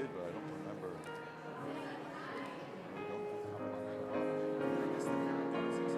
did, but I don't remember. We don't come on so well. Because it's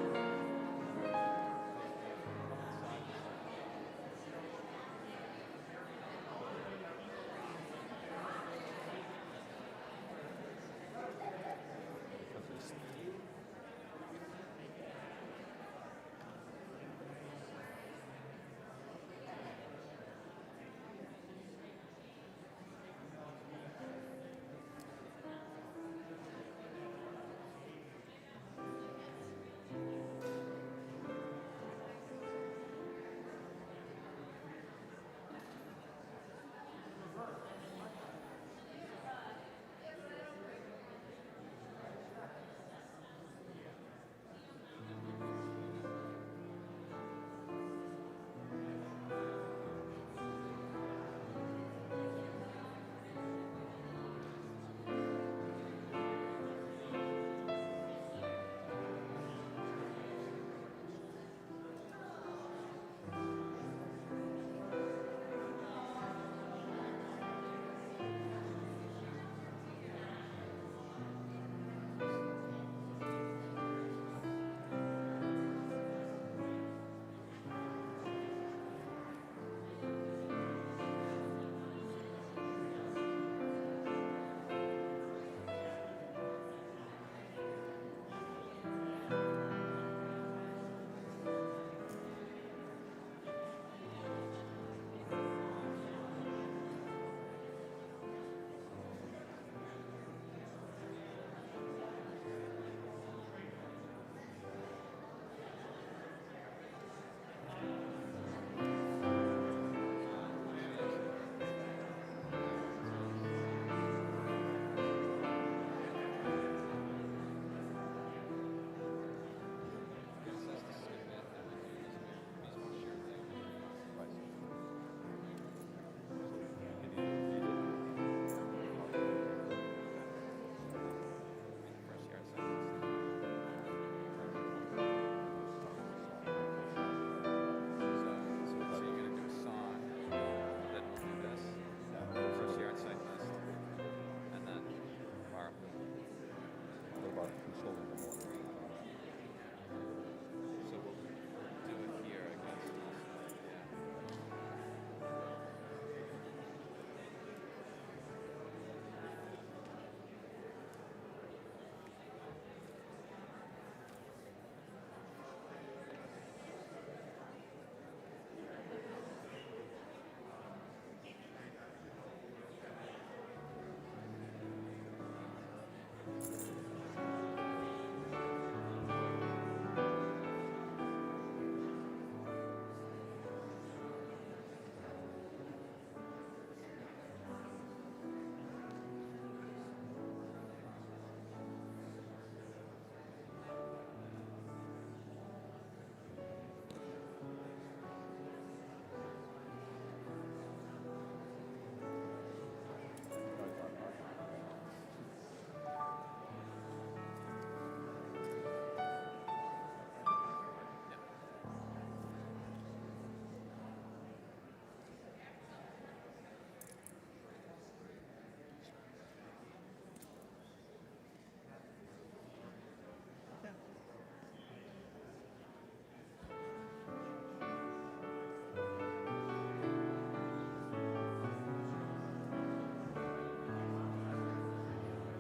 what about consoling the Lord?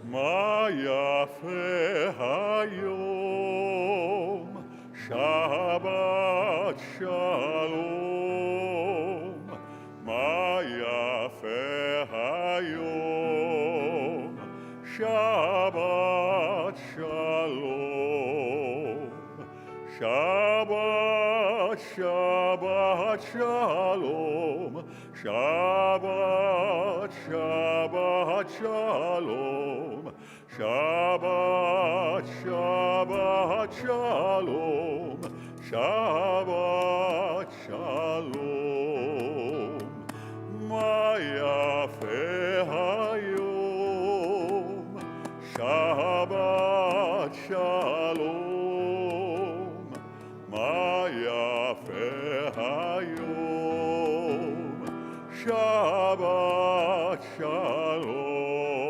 מה יפה היום, שבת שלום. מה יפה היום, שבת שלום. שבת, שבת שלום, שבת, שבת שלום, שבת, שבת שלום, שבת שלום. מה יפה היום, שבת שלום. מה יפה היום, שבת שלום.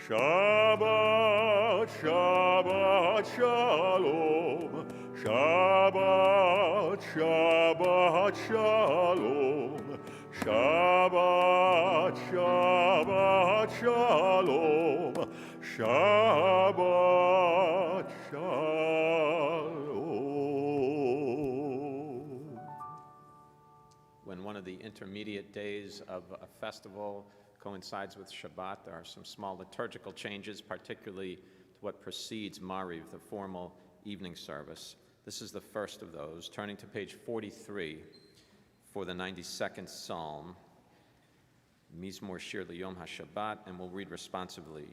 Shabbat, Shabbat, Shalom. Shabbat, Shabbat, Shalom. Shabbat, Shabbat, Shalom. Shabbat, Shalom. When one of the intermediate days of a festival coincides with Shabbat, there are some small liturgical changes, particularly to what precedes Mariv, the formal evening service. This is the first of those. Turning to page 43 for the 92nd Psalm, Mizmor Shir L'Yom HaShabbat, and we'll read responsively.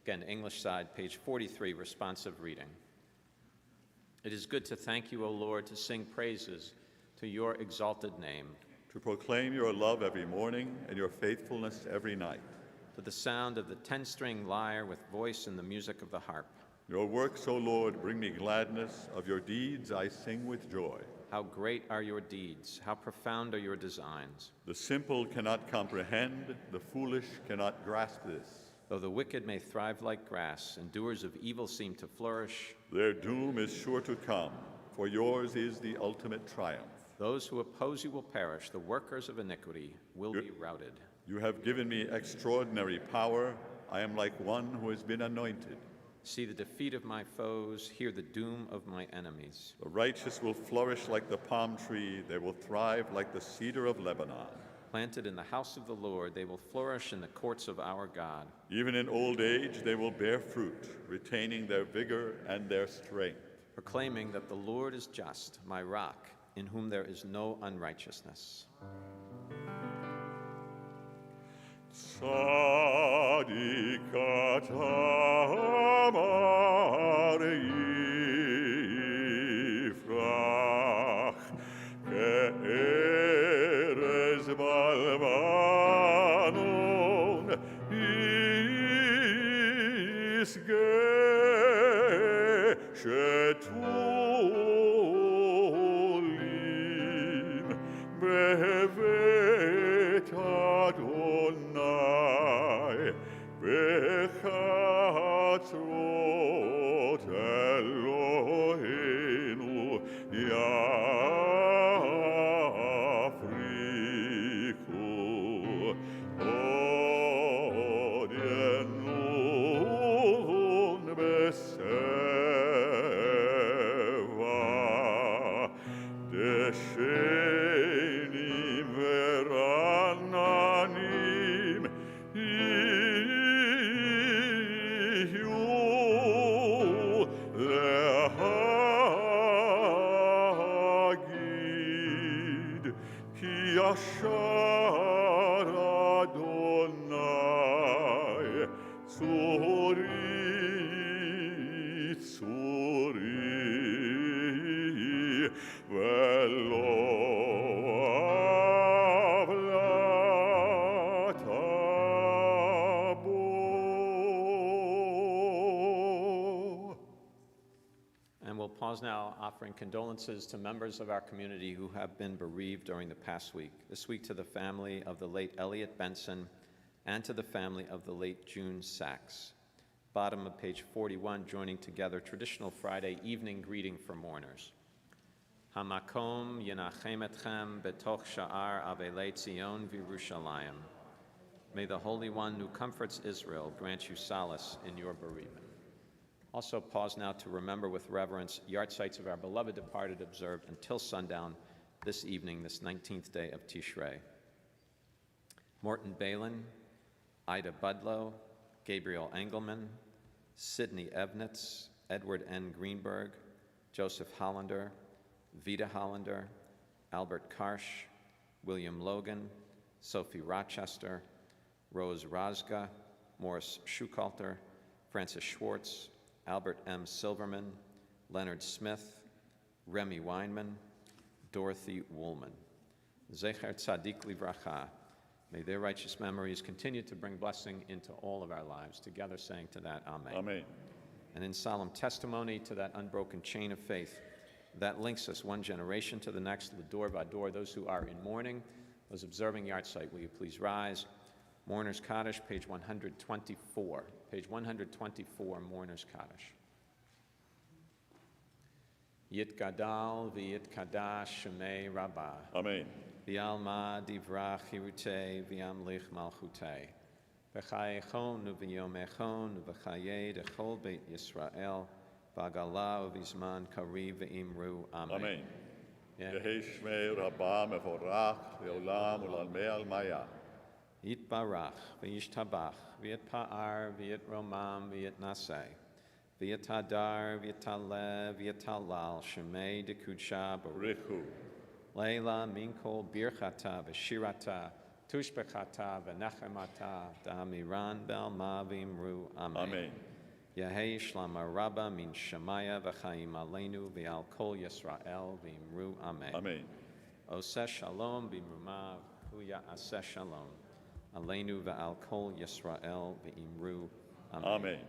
Again, English side, page 43, responsive reading. It is good to thank you, O Lord, to sing praises to your exalted name, To proclaim your love every morning and your faithfulness every night. to the sound of the 10-string lyre with voice and the music of the harp. Your works, O Lord, bring me gladness. Of your deeds I sing with joy. How great are your deeds, how profound are your designs. The simple cannot comprehend, the foolish cannot grasp this. Though the wicked may thrive like grass, and doers of evil seem to flourish, Their doom is sure to come, for yours is the ultimate triumph. those who oppose you will perish, the workers of iniquity will be routed. You have given me extraordinary power. I am like one who has been anointed. See the defeat of my foes, hear the doom of my enemies. The righteous will flourish like the palm tree. They will thrive like the cedar of Lebanon. Planted in the house of the Lord, they will flourish in the courts of our God. Even in old age, they will bear fruit, retaining their vigor and their strength. Proclaiming that the Lord is just, my rock, in whom there is no unrighteousness. Tzadikat amar yifrach, ke'erez balbanon yisgeh shetulim bevet Adonai bechatzrot Eloheinu yafriku od yenun beseva deshenim verananim ihu lehagid ki yashar Adonai tzuri tzuri velo avlat abo. And we'll pause now, offering condolences to members of our community who have been bereaved during the past week. This week to the family of the late Elliot Benson and to the family of the late June Sachs. Bottom of page 41, joining together traditional Friday evening greeting for mourners. Hamakom yenachem etchem betoch sha'ar avelei Tzion v'Yerushalayim. May the Holy One who comforts Israel grant you solace in your bereavement. Also pause now to remember with reverence yard sites of our beloved departed observed until sundown this evening, this 19th day of Tishrei. Morton Balin, Ida Budlow, Gabriel Engelman, Sidney Evnitz, Edward N. Greenberg, Joseph Hollander, Vita Hollander, Albert Karsh, William Logan, Sophie Rochester, Rose Razga, Morris Schukalter, Francis Schwartz, Albert M. Silverman, Leonard Smith, Remy Weinman, Dorothy Woolman. Zecher Tzadik Livracha. May their righteous memories continue to bring blessing into all of our lives. Together saying to that, Amen. Amen. And in solemn testimony to that unbroken chain of faith that links us one generation to the next, L'dor Vador, those who are in mourning, those observing yahrzeit, will you please rise Mourner's Kaddish, page 124. Page 124, Mourner's Kaddish. Yit Gadal v'yit Kadash Shemei Rabbah. Amen. V'alma divrach hirutei v'yamlich malchutei. V'chayechon v'yomechon v'chayei dechol beit Yisrael v'agala v'zman kariv v'imru. Amen. Amen. Yeah. Yehi Shmei Rabbah mevorach leolam ulalmei almaya. Yit barach v'yishtabach v'yit pa'ar v'yit romam v'yit naseh. V'yit hadar v'yit taleh v'yit talal shemei dekudsha baruch. Richu. Leila minkol birchata v'shirata tushbechata v'nachemata da'amiran b'alma v'imru. Amen. Amen. Yehei shlama rabba min shemaya v'chaim aleinu v'al kol Yisrael v'imru. Amen. Amen. Oseh shalom b'imrumav huya aseh shalom aleinu v'al kol Yisrael v'imru. Amen. Amen.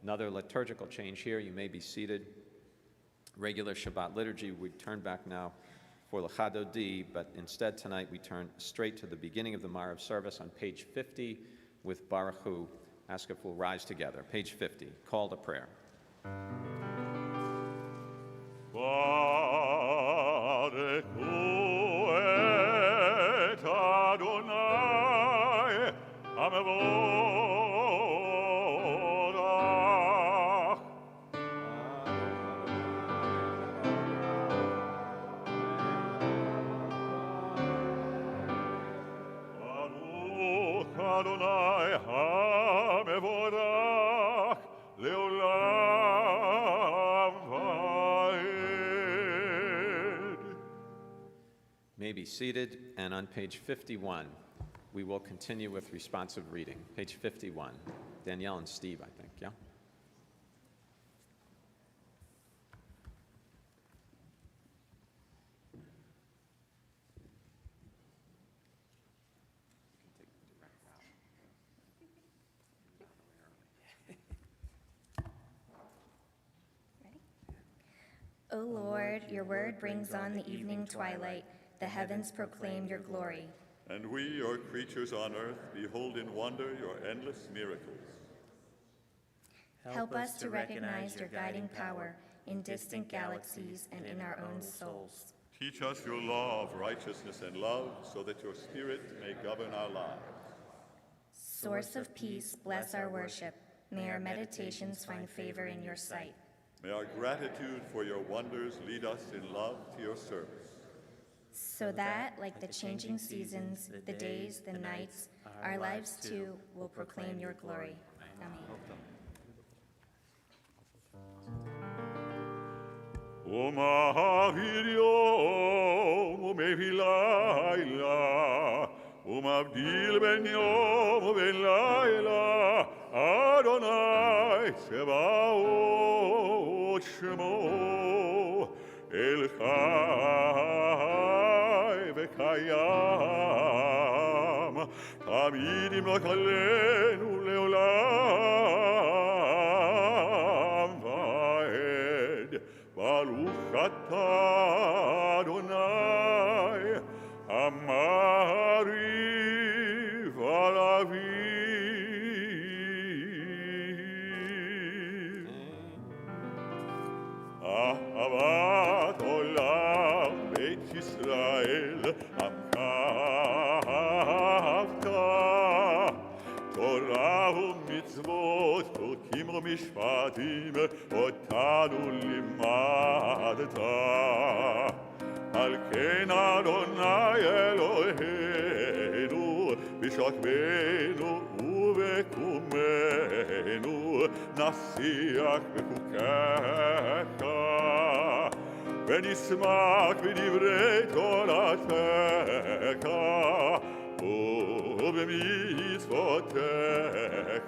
Another liturgical change here. You may be seated. Regular Shabbat liturgy, we turn back now for L'Chadodi, but instead tonight we turn straight to the beginning of the Marav service on page 50 with Baruch Hu. Ask if we'll rise together. Page 50, call to prayer. Baruch Hu et Adonai Hamevorach. Baruch Adonai Hamevorach leolam va'ed. May be seated, and on page 51, we will continue with responsive reading. Page 51, Danielle and Steve, I think, yeah? O Lord, your word brings on the evening twilight. The heavens proclaim your glory. And we, your creatures on earth, behold in wonder your endless miracles. Help us to recognize your guiding power in distant galaxies and in our own souls. Teach us your law of righteousness and love, so that your Spirit may govern our lives. Source of peace, bless our worship. May our meditations find favor in your sight. May our gratitude for your wonders lead us in love to your service. So that, like the changing seasons, the days, the nights, our lives too will proclaim your glory. Amen. ומעביר יום ומביא לילה, ומבדיל בין יום ובין לילה, אדוני צבאות שמו, אל חי וקיים, תמיד ימלוך עלינו לעולם ועד. Baruch atah Adonai, Amariv alaviv. Ahavat olam Beit Yisrael, Amka ahavta, Torah u'mitzvot, חוקים ומשפטים, אותנו לימדת. על כן אדוני אלוהינו, בשכבנו ובקומנו, נשיח בחוקיך, ונשמח בדברי תורתך, ובמצוותיך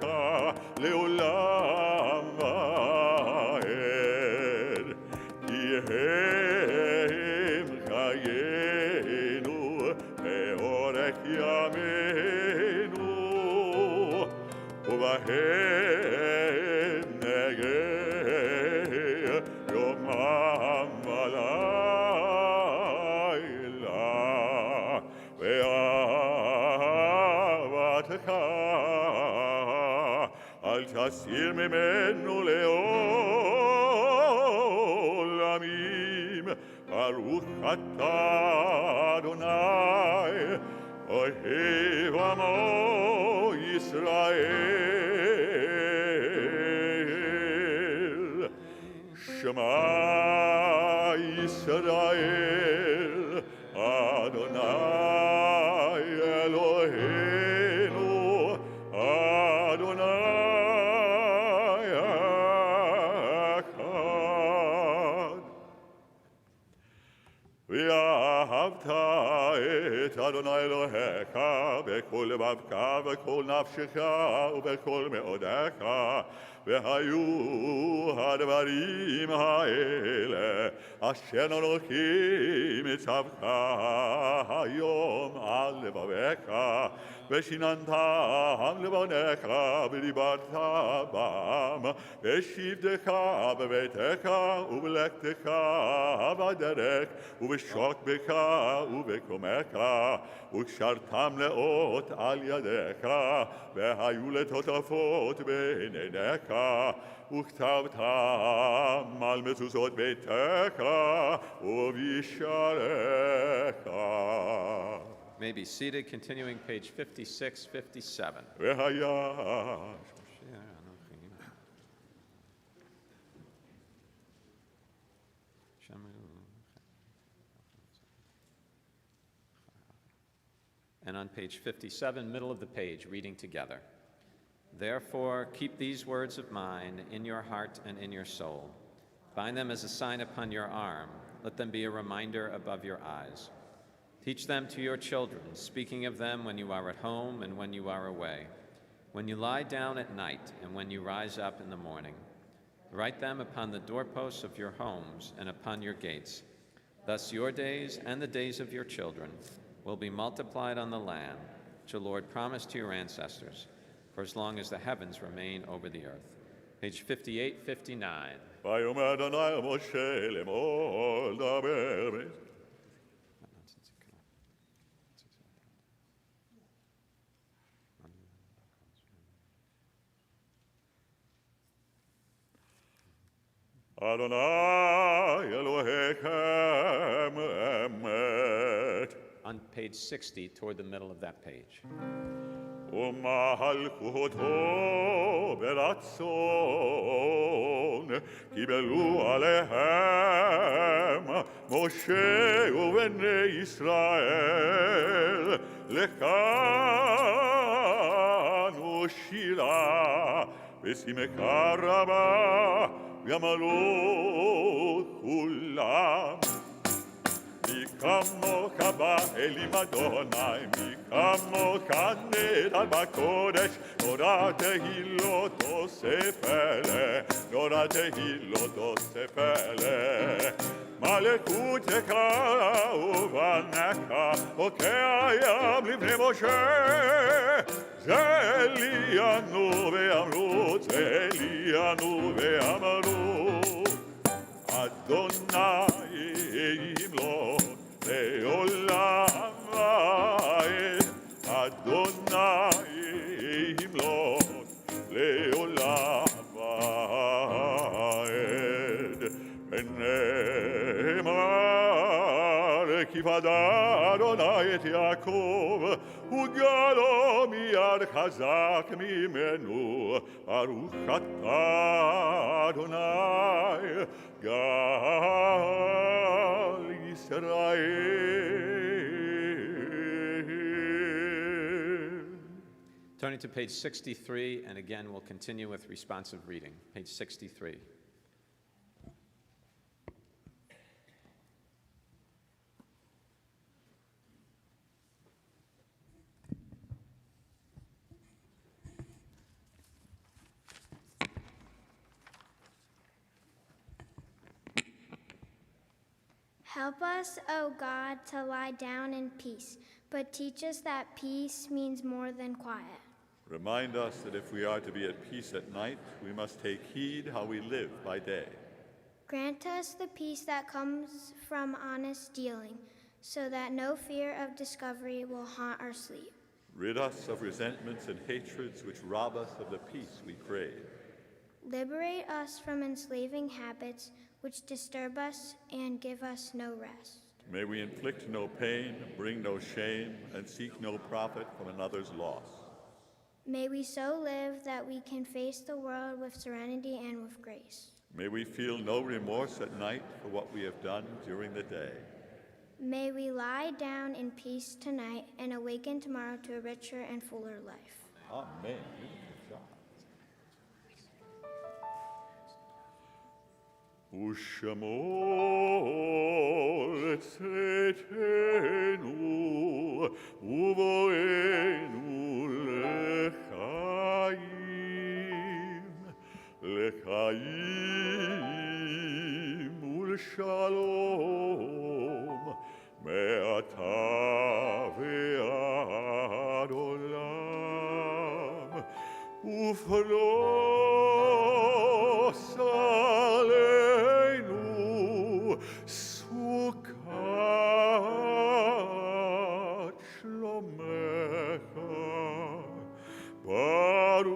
לעולם ועד. כי הם חיינו לאורך ימינו, ובהם נגה יומם ולילה. ואהבתך תסיר ממנו לעולמים. ברוך אתה אדוני, אוהב עמו ישראל. שמע ישראל, אדוני אלוהינו, אדוני אחד. ואהבת את אדוני אלוהיך בכל לבבך וכל נפשך ובכל מאודך, והיו הדברים האלה אשר אנוכי מצווך היום על לבביך, ושיננתם לבניך ודיברת בם, בשבתך בביתך ובלכתך בדרך ובשוקבך ובקומך, וקשרתם לאות על ידיך, והיו לטוטפות בין עיניך, וכתבתם על מזוזות ביתך ובשעריך. May be seated, continuing page 56, 57. והיה And on page 57, middle of the page, reading together. Therefore, keep these words of mine in your heart and in your soul. Bind them as a sign upon your arm. Let them be a reminder above your eyes. Teach them to your children, speaking of them when you are at home and when you are away, when you lie down at night and when you rise up in the morning. Write them upon the doorposts of your homes and upon your gates. Thus your days and the days of your children will be multiplied on the land, which the Lord promised to your ancestors, for as long as the heavens remain over the earth. Page 58, 59. ויאמר אדוני אל משה לאמור דבר אדוני אלוהיכם אמת. On page 60, toward the middle of that page. ומלכותו ברצון קיבלו עליהם משה ובני ישראל, לכאן ושירה ושמחה רבה גמלו כולם. מי כמוך באלים אדוני, מי כמוך נדע בקודש, נורא תהילות אוסף אלה, נורא תהילות אוסף אלה. מלכותך ובניך, בוקע ים לבני משה, זה ליאנו ואמרו, זה ליאנו ואמרו, אדוני ימלוך לעולם ועד, אדוני ימלוך לעולם ועד. ונאמר כי פדה אדוני את יעקב וגאלו מיד חזק ממנו, ברוך אתה אדוני גאל ישראל. Turning to page 63, and again we'll continue with responsive reading. Page 63. Help us, O God, to lie down in peace, but teach us that peace means more than quiet. Remind us that if we are to be at peace at night, we must take heed how we live by day. Grant us the peace that comes from honest dealing, so that no fear of discovery will haunt our sleep. Rid us of resentments and hatreds which rob us of the peace we crave. Liberate us from enslaving habits which disturb us and give us no rest. May we inflict no pain, bring no shame, and seek no profit from another's loss. May we so live that we can face the world with serenity and with grace. May we feel no remorse at night for what we have done during the day. May we lie down in peace tonight and awaken tomorrow to a richer and fuller life. Amen. Ushamol tzetenu uvoenu lechaim ulshalom me'ata ve'ad olam uflos aleinu sukat shlomecha baruch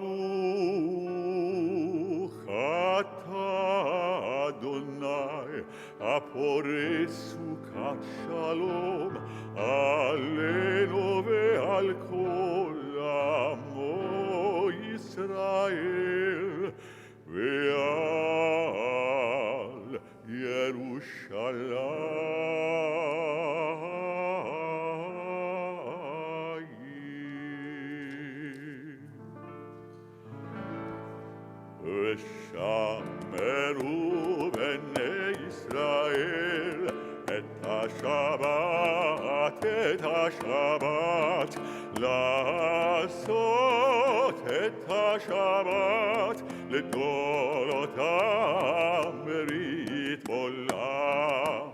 atah Adonai הפורש סוכת שלום עלינו ועל כל עמו ישראל ועל ירושלים. ושמרו בני ישראל את השבת, לעשות את השבת לגדולותם ברית עולם.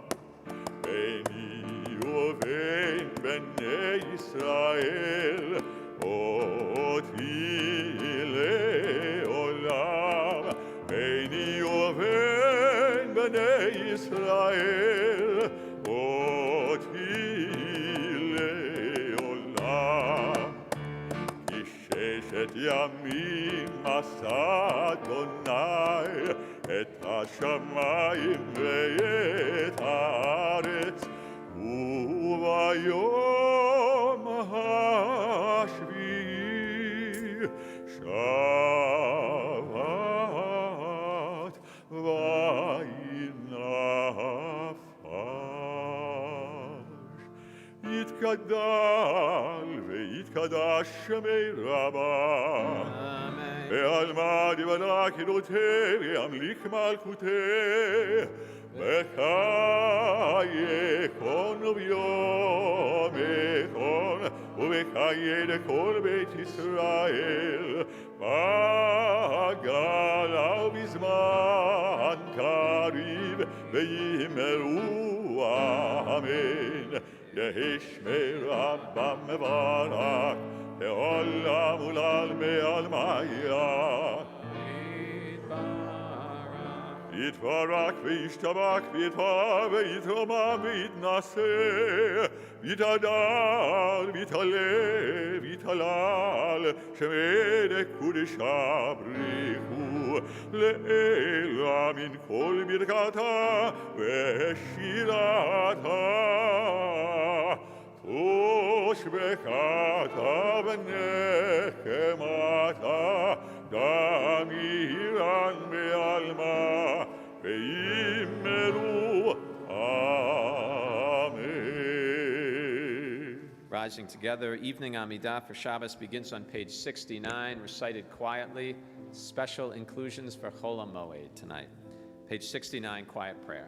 ביני ובין בני ישראל אותי לעולם. ביני ובין בני ישראל אותי לעולם. כי ששת ימים עשה אדוני את השמיים ואת הארץ, וביום השביעי שבת וינפש. יתגדל ויתקדש שמי רבה, ועלמד יברך אלוהי וימליך מלכותי, בחייקון וביום איכון ובחיי לכל בית ישראל, בגלה ובזמן קריב ויאמרו אמן. יהי שמי רבה מברך לעולם ולעלמי עלמיה. יתברך וישתבח ויתברך ויתרומם ויתנשא ויתהדר ויתהלל ויתהלל שמי לקודשה בריחו לעילה מן כל ברכתה ושירתה תושבחתה ונחמתה דמירן בעלמה ויאמרו Amen. Rising together, evening Amidah for Shabbos begins on page 69, recited quietly. Special inclusions for Chol HaMoed tonight. Page 69, quiet prayer.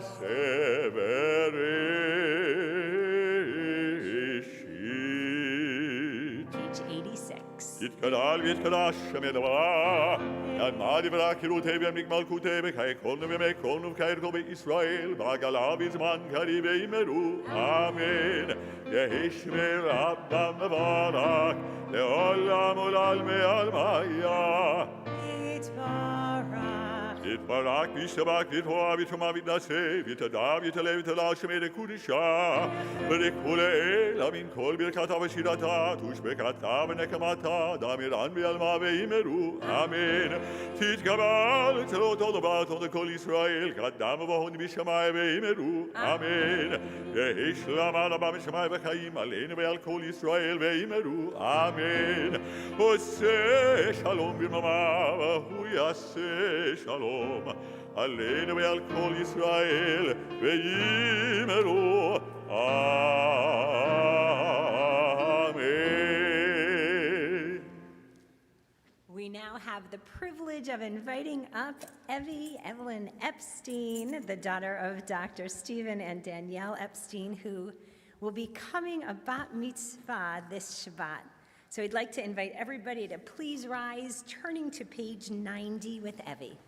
severishit. Page 86. Yitkadal v'yitkadash amedava. Yad madi v'rakirute v'yamnik malkute v'kayekolnu v'mekolnu v'kayerto v'Yisrael v'agala v'zman kari v'yimeru. Amen. Yehishmer Abba mevarak le'olam olal me'almaya. Yitbarak v'yishtabak v'yithoa v'yitoma v'yitnase v'yitada v'yitale v'yitada shemere kudisha v'rekule amin kol birkata v'shirata tushbekata v'nekamata damiran v'yalma v'yimeru. Amen. Titkabal tzalot odobat on kol Yisrael kadam v'hon v'shamai v'yimeru. Amen. Yehishlam alaba v'shamai v'chayim aleinu v'al kol Yisrael v'yimeru. Amen. Oseh shalom v'mama v'hu yaseh shalom עלינו ועל כל ישראל ויאמרו Amen. We now have the privilege of inviting up Evelyn Epstein, the daughter of Dr. Stephen and Danielle Epstein, who will be coming a bat mitzvah this Shabbat. So we'd like to invite everybody to please rise, turning to page 90 with Evie.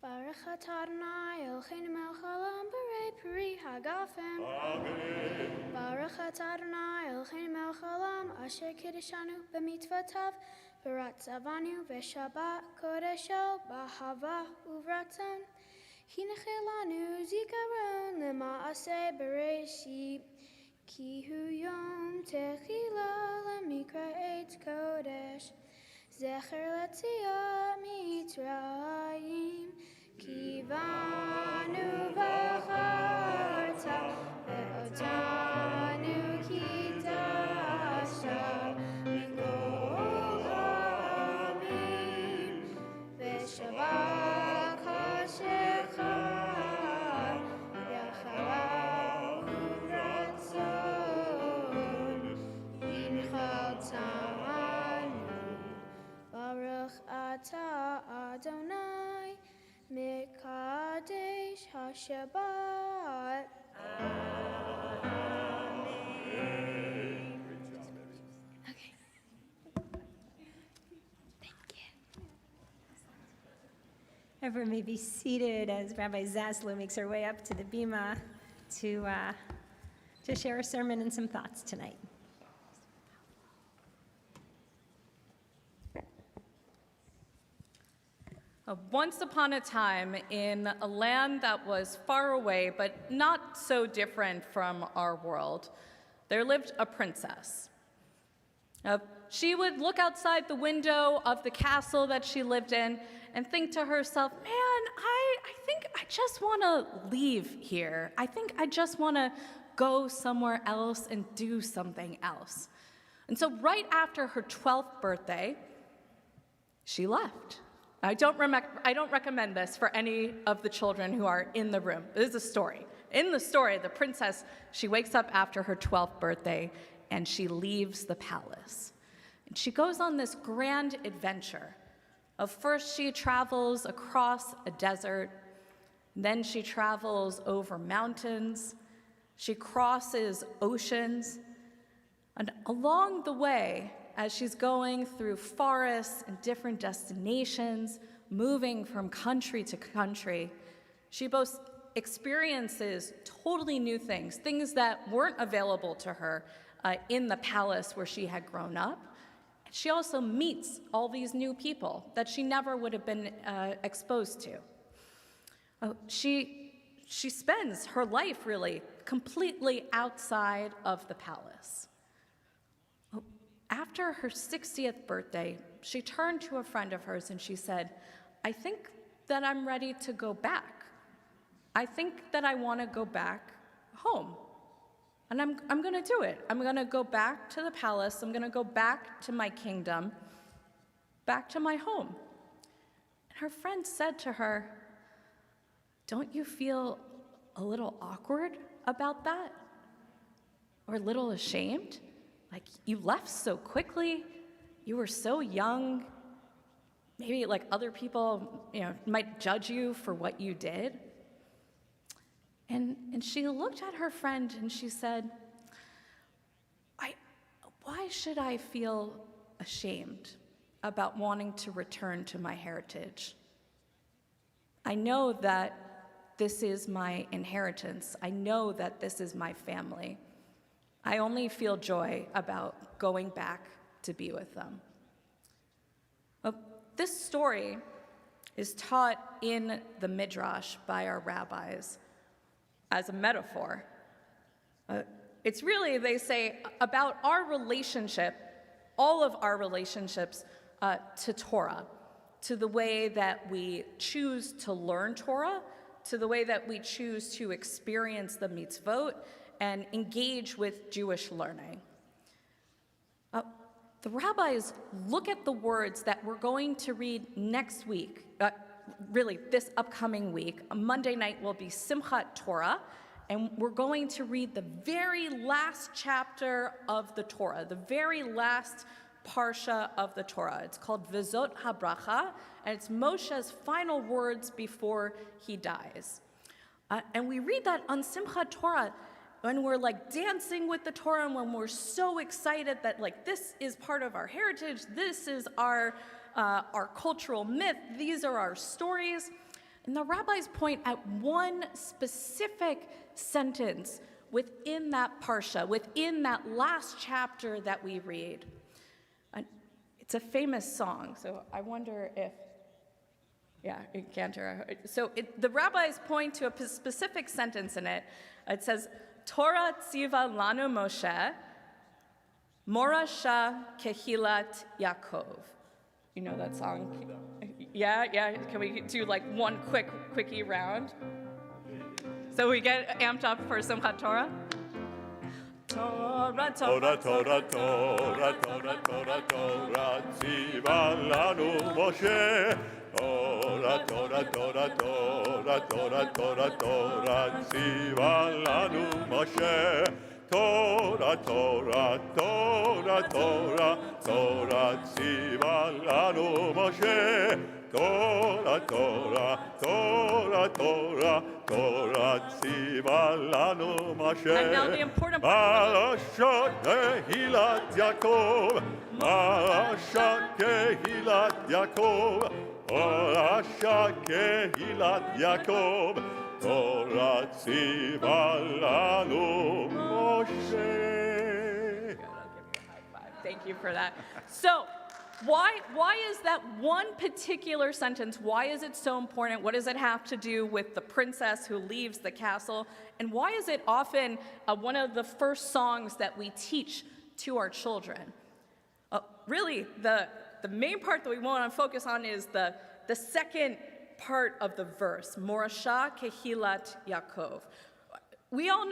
Baruch atah Adonai Eloheinu melech haolam borei peri hagafen. Amen. Baruch atah Adonai Eloheinu melech haolam asher kiddushanu b'mitzvotav v'ratzavanu v'shabbat kodesho b'ahava uvratzon. Hinechei lanu zikaron lema'aseh bereshit ki hu yom techila lemikra eitz kodesh zecher letziyat mitzrayim Kivanu v'charta ve'otanu kidasha mikol ha'amim v'shabak ha'shechar yacharav uvratzon yinchaltanu Baruch atah Adonai Mekadesh HaShabbat. Amen. Okay. Thank you. Everyone may be seated as Rabbi Zaslow makes her way up to the bima to share a sermon and some thoughts tonight. Once upon a time, in a land that was far away but not so different from our world, there lived a princess. She would look outside the window of the castle that she lived in and think to herself, man, I think I just want to leave here. I think I just want to go somewhere else and do something else. And so right after her 12th birthday, she left. I don't recommend this for any of the children who are in the room. This is a story. In the story, the princess, she wakes up after her 12th birthday and she leaves the palace. And she goes on this grand adventure of first she travels across a desert, then she travels over mountains, she crosses oceans, and along the way, as she's going through forests and different destinations, moving from country to country, she both experiences totally new things, things that weren't available to her in the palace where she had grown up. She also meets all these new people that she never would have been exposed to. She spends her life really completely outside of the palace. After her 60th birthday, she turned to a friend of hers and she said, I think that I'm ready to go back. I think that I want to go back home. And I'm going to do it. I'm going to go back to the palace. I'm going to go back to my kingdom, back to my home. And her friend said to her, don't you feel a little awkward about that? Or a little ashamed? Like, you left so quickly, you were so young, maybe like other people, might judge you for what you did. And she looked at her friend and she said, why should I feel ashamed about wanting to return to my heritage? I know that this is my inheritance. I know that this is my family. I only feel joy about going back to be with them. Well, this story is taught in the Midrash by our rabbis as a metaphor. It's really, they say, about our relationship, all of our relationships to Torah, to the way that we choose to learn Torah, to the way that we choose to experience the mitzvot and engage with Jewish learning. The rabbis look at the words that we're going to read next week, really this upcoming week. Monday night will be Simchat Torah, and we're going to read the very last chapter of the Torah, the very last parsha of the Torah. It's called Vizot HaBracha, and it's Moshe's final words before he dies. And we read that on Simchat Torah when we're like dancing with the Torah, and when we're so excited that like this is part of our heritage, this is our cultural myth, these are our stories. And the rabbis point at one specific sentence within that parsha, within that last chapter that we read. And it's a famous song, so I wonder if, Cantor. So the rabbis point to a specific sentence in it. It says, Torah tziva lanu Moshe, morasha kehilat Yaakov. You know that song? Yeah. Can we do like one quickie round? So we get amped up for Simchat Torah? Torah, Torah, Torah, Torah, Torah, Torah, Torah, tziva lanu Moshe. Torah, Torah, Torah, Torah, Torah, Torah, Torah, tziva lanu Moshe. Torah, Torah, Torah, Torah, Torah, tziva lanu Moshe. Torah, Torah, Torah, Torah, Torah, tziva lanu Moshe. And now the important part. Marasha kehilat Yaakov, Marasha kehilat Yaakov, Marasha kehilat Yaakov, Torah tziva lanu Moshe. Thank you for that. So, why is that one particular sentence, why is it so important? What does it have to do with the princess who leaves the castle? And why is it often one of the first songs that we teach to our children? Really, the main part that we want to focus on is the second part of the verse, Morasha Kehilat Yaakov. We all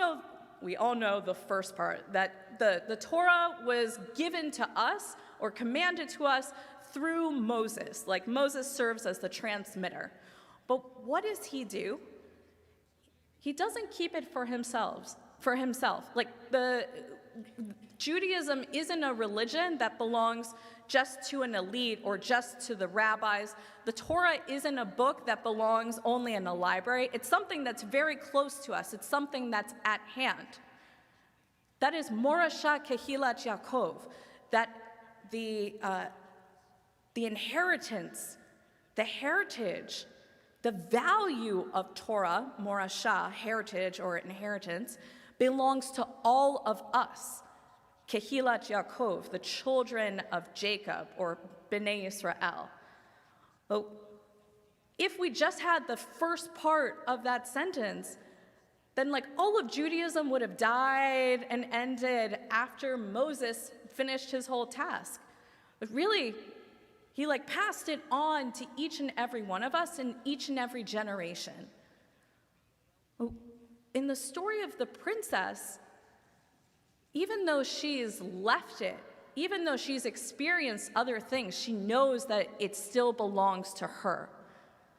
know the first part, that the Torah was given to us or commanded to us through Moses. Like Moses serves as the transmitter. But what does he do? He doesn't keep it for himself. Like Judaism isn't a religion that belongs just to an elite or just to the rabbis. The Torah isn't a book that belongs only in a library. It's something that's very close to us. It's something that's at hand. That is Morasha Kehilat Yaakov, that the inheritance, the heritage, the value of Torah, Morasha, heritage or inheritance, belongs to all of us. Kehilat Yaakov, the children of Jacob, or Bnei Yisrael. Well, if we just had the first part of that sentence, then like all of Judaism would have died and ended after Moses finished his whole task. But really, he like passed it on to each and every one of us in each and every generation. In the story of the princess, even though she's left it, even though she's experienced other things, she knows that it still belongs to her.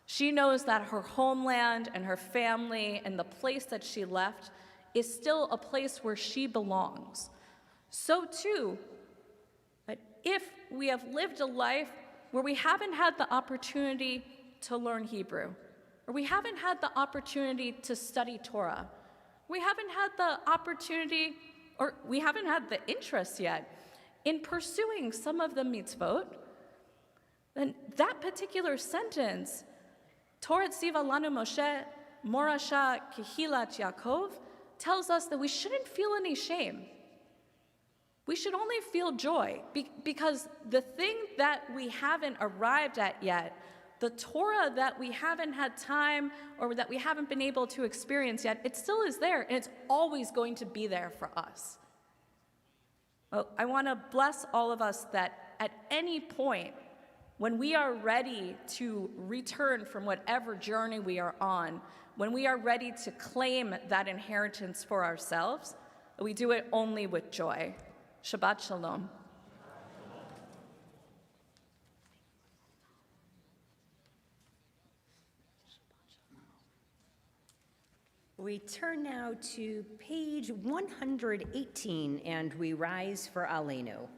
She knows that her homeland and her family and the place that she left is still a place where she belongs. So too, but if we have lived a life where we haven't had the opportunity to learn Hebrew, or we haven't had the opportunity to study Torah, we haven't had the opportunity, or we haven't had the interest yet in pursuing some of the mitzvot, then that particular sentence, Torah tziva lanu Moshe, morasha kehilat Yaakov, tells us that we shouldn't feel any shame. We should only feel joy because the thing that we haven't arrived at yet, the Torah that we haven't had time or that we haven't been able to experience yet, it still is there and it's always going to be there for us. Well, I want to bless all of us that at any point when we are ready to return from whatever journey we are on, when we are ready to claim that inheritance for ourselves, we do it only with joy. Shabbat Shalom. We turn now to page 118, and we rise for Aleinu.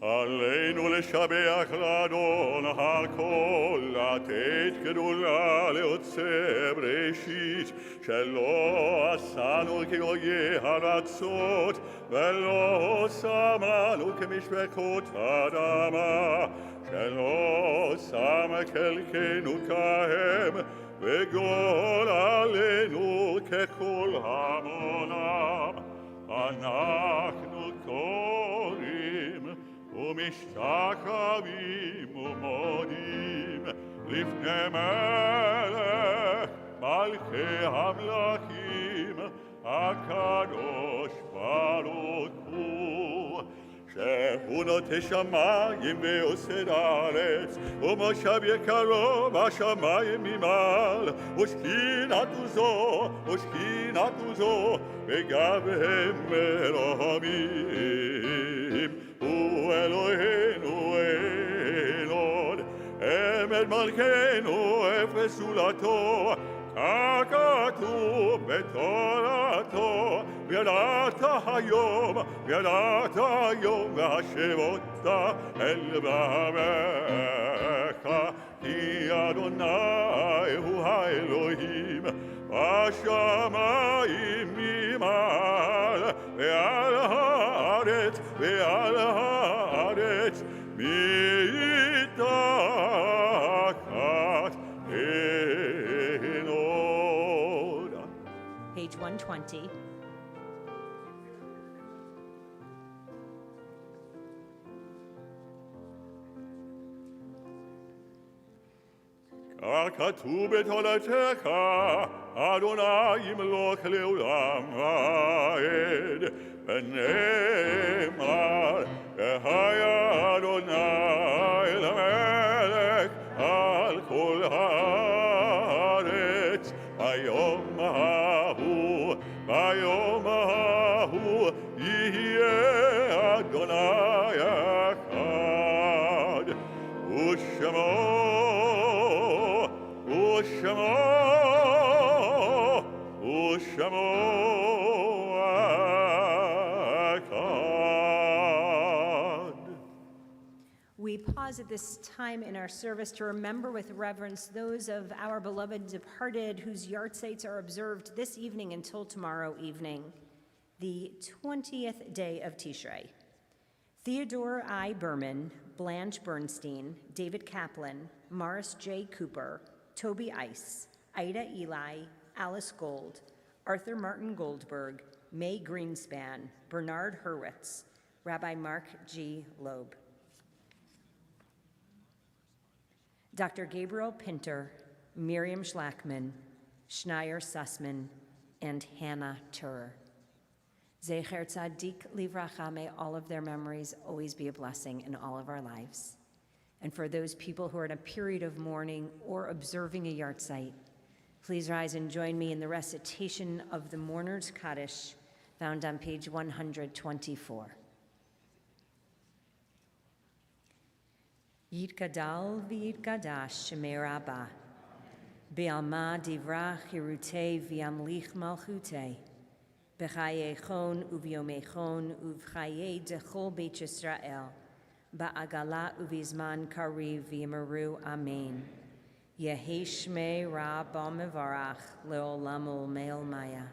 עלינו לשבח לאדון הכל, לתת גדולה ליוצר בראשית, שלא עשנו כגויי ארצות, ולא שם לנו כמשפחות אדמה, שלא שם חלקנו כהם, וגול עלינו ככל המונם. אנחנו קוראים ומשתחווים ומודים לפני מלך מלכי המלכים הקדוש ברוך הוא, שהוא נוטה שמיים ועושה הארץ, ומושב יקרו בשמיים ממעל, ושכינתו זו בגביהם מרוממים. הוא אלוהינו אין עוד, אמת מלכנו אפס זולתו, ככתוב בתורתו, וידעת היום והשבות אל בעמך, כי אדוני הוא האלוהים בשמיים ממעל, ועל הארץ מתחת אין עוד. Page 120. ככתוב בתורתך, אדוני ימלוך לעולם ועד, ונאמר, והיה אדוני למלך על כל הארץ, ביום ההוא יהיה אדוני אחד, ושמו אחד. We pause at this time in our service to remember with reverence those of our beloved departed whose yahrzeits are observed this evening until tomorrow evening, the 20th day of Tishrei. Theodore I. Berman, Blanche Bernstein, David Kaplan, Morris J. Cooper, Toby Ice, Ida Eli, Alice Gold, Arthur Martin Goldberg, May Greenspan, Bernard Hurwitz, Rabbi Mark G. Loeb. Dr. Gabriel Pinter, Miriam Schlackman, Schneier Sussman, and Hannah Turer. Zecher Tzadik Livracha, may all of their memories always be a blessing in all of our lives. And for those people who are in a period of mourning or observing a yahrzeit, please rise and join me in the recitation of the Mourner's Kaddish, found on page 124. Yitgadal v'yitgadash Shemei Rabbah. Be'alma divrach hirutei v'yamlich malchutei. B'chayei uvyomei uv'chayei dechol Beit Yisrael. Ba'agala uvizman kariv v'yimaru amen. Yehi Shmei Rabba mevarach leolam olmei maya.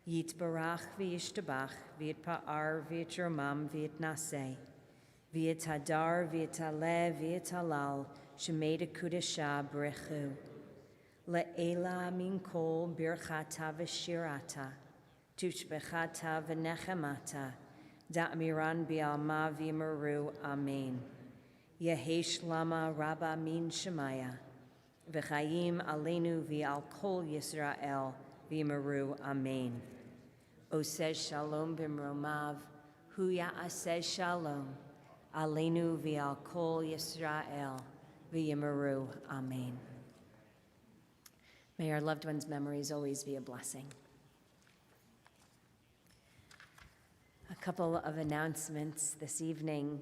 Yitbarach v'yishtabach v'yitpa'ar v'yitromam v'yitnaseh. V'yitadar v'yitaleh v'yitalal shemei dekudesha brechu. Le'ela min kol birchata v'shirata. Tushbechata v'nechemata. Da'miran bi'alma v'yimaru amen. Yehesh lama rabba min shemaya. V'chayim aleinu v'al kol Yisrael v'yimaru amen. Oseh shalom b'mromav, hu ya'aseh shalom. Aleinu v'al kol Yisrael v'yimaru amen. May our loved ones' memories always be a blessing. A couple of announcements this evening.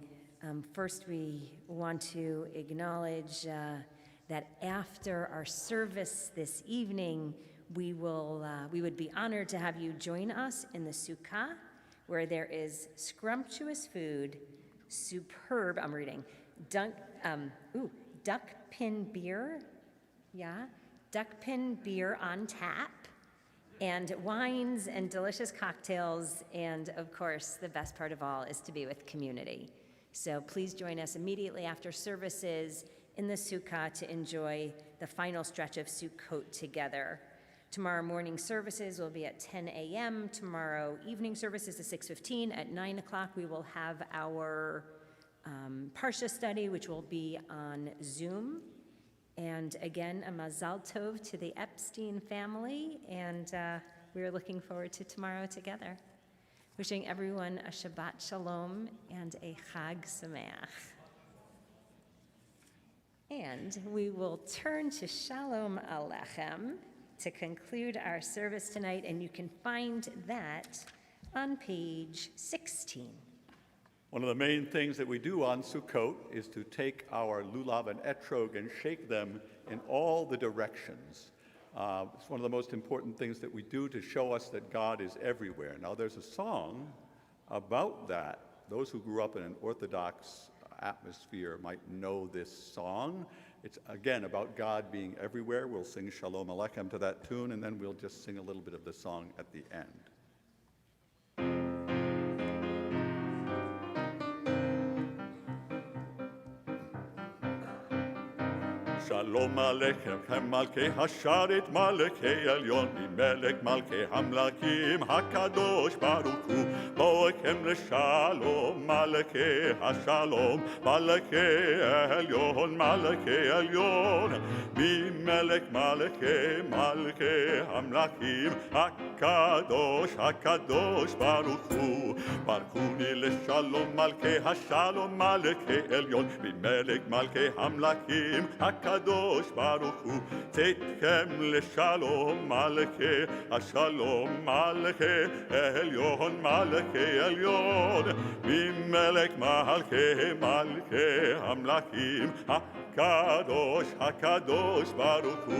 First, we want to acknowledge that after our service this evening, we would be honored to have you join us in the Sukkah, where there is scrumptious food, superb, I'm reading, duck pin beer, duck pin beer on tap, and wines and delicious cocktails, and of course, the best part of all is to be with community. So please join us immediately after services in the Sukkah to enjoy the final stretch of Sukkot together. Tomorrow morning services will be at 10 a.m. Tomorrow evening services is 6:15. At 9 o'clock, we will have our Parsha study, which will be on Zoom. And again, a mazal tov to the Epstein family, and we're looking forward to tomorrow together. Wishing everyone a Shabbat Shalom and a Chag Sameach. And we will turn to Shalom Aleichem to conclude our service tonight, and you can find that on page 16. One of the main things that we do on Sukkot is to take our lulav and etrog and shake them in all the directions. It's one of the most important things that we do to show us that God is everywhere. Now, there's a song about that. Those who grew up in an Orthodox atmosphere might know this song. It's, again, about God being everywhere. We'll sing Shalom Aleichem to that tune, and then we'll just sing a little bit of the song at the end. Shalom Aleichem, Malkei Hasharet, Malkei Elyon, Melech Malkei Hamlakim, Hakadosh Baruch Hu, Boechem LeShalom, Malkei Hashalom, Malkei Elyon, Malkei Elyon, Melech Malkei Hamlakim, Hakadosh Baruch Hu, Barkuni LeShalom, Malkei Hashalom, Malkei Elyon, Melech Malkei Hamlakim, Hakadosh Baruch Hu, Teitchem LeShalom, Malkei Hashalom, Malkei Elyon, Malkei Elyon, Melech Malkei Hamlakim, Hakadosh Baruch Hu.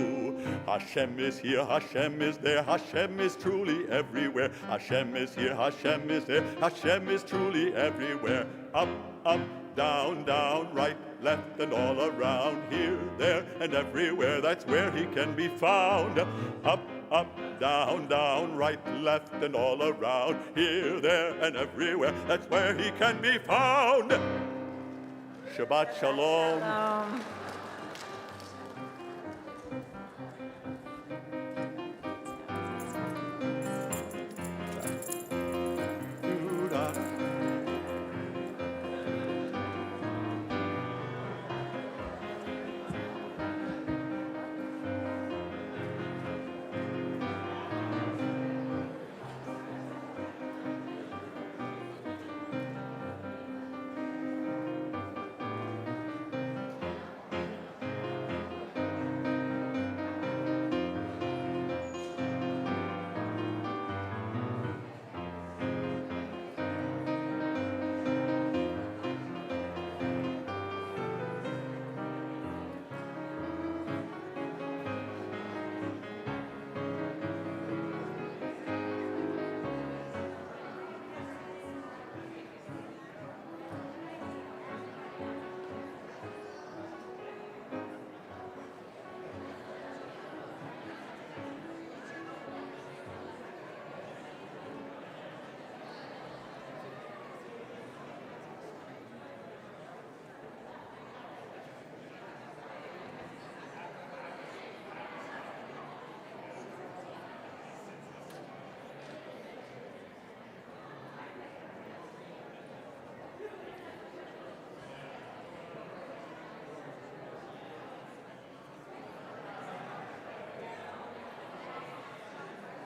Hashem is here, Hashem is there, Hashem is truly everywhere. Hashem is here, Hashem is there, Hashem is truly everywhere. Up, up, down, down, right, left, and all around, here, there, and everywhere. That's where he can be found. Up, up, down, down, right, left, and all around, here, there, and everywhere. That's where he can be found. Shabbat Shalom.